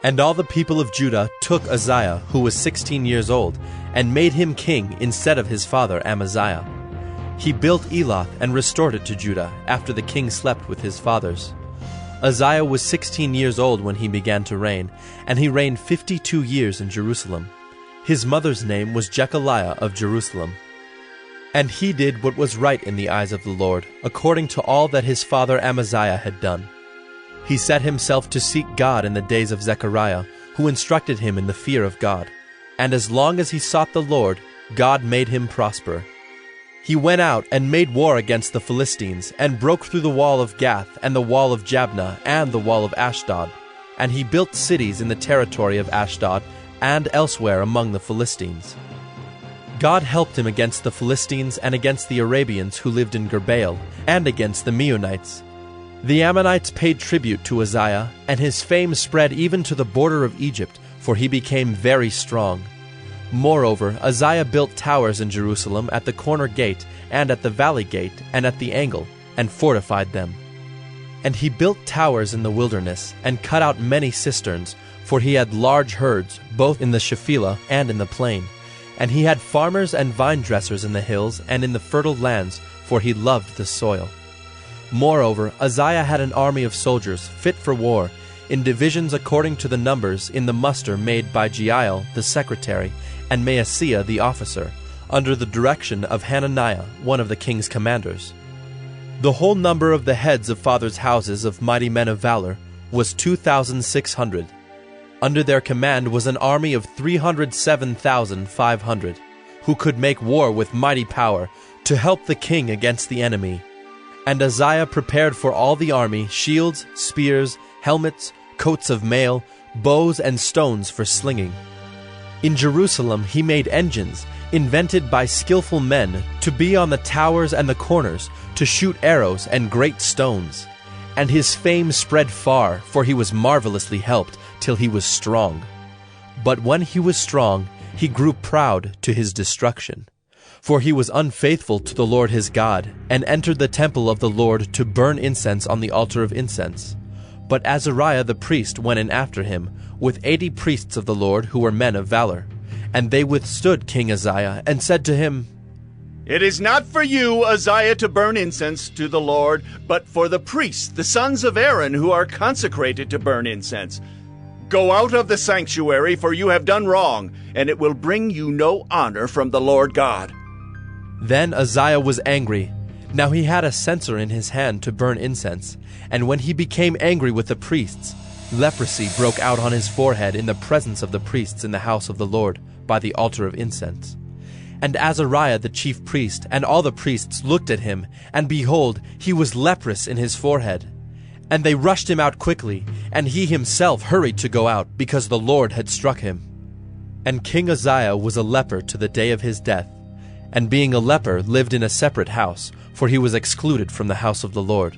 And all the people of Judah took Uzziah, who was 16 years old, and made him king instead of his father Amaziah. He built Eloth and restored it to Judah after the king slept with his fathers. Uzziah was 16 years old when he began to reign, and he reigned 52 years in Jerusalem. His mother's name was Jechaliah of Jerusalem. And he did what was right in the eyes of the Lord, according to all that his father Amaziah had done. He set himself to seek God in the days of Zechariah, who instructed him in the fear of God. And as long as he sought the Lord, God made him prosper. He went out and made war against the Philistines, and broke through the wall of Gath, and the wall of Jabneh, and the wall of Ashdod. And he built cities in the territory of Ashdod, and elsewhere among the Philistines. God helped him against the Philistines and against the Arabians who lived in Gerbaal, and against the Meunites. The Ammonites paid tribute to Uzziah, and his fame spread even to the border of Egypt, for he became very strong. Moreover, Uzziah built towers in Jerusalem at the corner gate, and at the valley gate, and at the angle, and fortified them. And he built towers in the wilderness, and cut out many cisterns, for he had large herds, both in the Shephelah and in the plain. And he had farmers and vine dressers in the hills and in the fertile lands, for he loved the soil. Moreover, Uzziah had an army of soldiers, fit for war, in divisions according to the numbers in the muster made by Jeiel the secretary, and Maaseiah the officer, under the direction of Hananiah, one of the king's commanders. The whole number of the heads of fathers' houses of mighty men of valor was 2,600. Under their command was an army of 307,500, who could make war with mighty power, to help the king against the enemy. And Uzziah prepared for all the army shields, spears, helmets, coats of mail, bows and stones for slinging. In Jerusalem he made engines, invented by skillful men, to be on the towers and the corners, to shoot arrows and great stones. And his fame spread far, for he was marvelously helped, till he was strong. But when he was strong, he grew proud to his destruction. For he was unfaithful to the Lord his God, and entered the temple of the Lord to burn incense on the altar of incense. But Azariah the priest went in after him, with 80 priests of the Lord who were men of valor. And they withstood King Uzziah, and said to him, "It is not for you, Uzziah, to burn incense to the Lord, but for the priests, the sons of Aaron, who are consecrated to burn incense. Go out of the sanctuary, for you have done wrong, and it will bring you no honor from the Lord God." Then Uzziah was angry. Now he had a censer in his hand to burn incense, and when he became angry with the priests, leprosy broke out on his forehead in the presence of the priests in the house of the Lord, by the altar of incense. And Azariah the chief priest and all the priests looked at him, and behold, he was leprous in his forehead. And they rushed him out quickly, and he himself hurried to go out, because the Lord had struck him. And King Uzziah was a leper to the day of his death, and being a leper lived in a separate house, for he was excluded from the house of the Lord.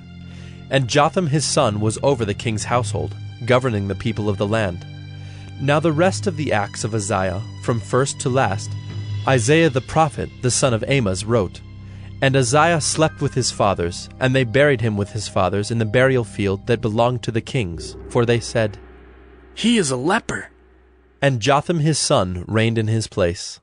And Jotham his son was over the king's household, governing the people of the land. Now the rest of the acts of Uzziah, from first to last, Isaiah the prophet, the son of Amoz, wrote. And Uzziah slept with his fathers, and they buried him with his fathers in the burial field that belonged to the kings, for they said, "He is a leper." And Jotham his son reigned in his place.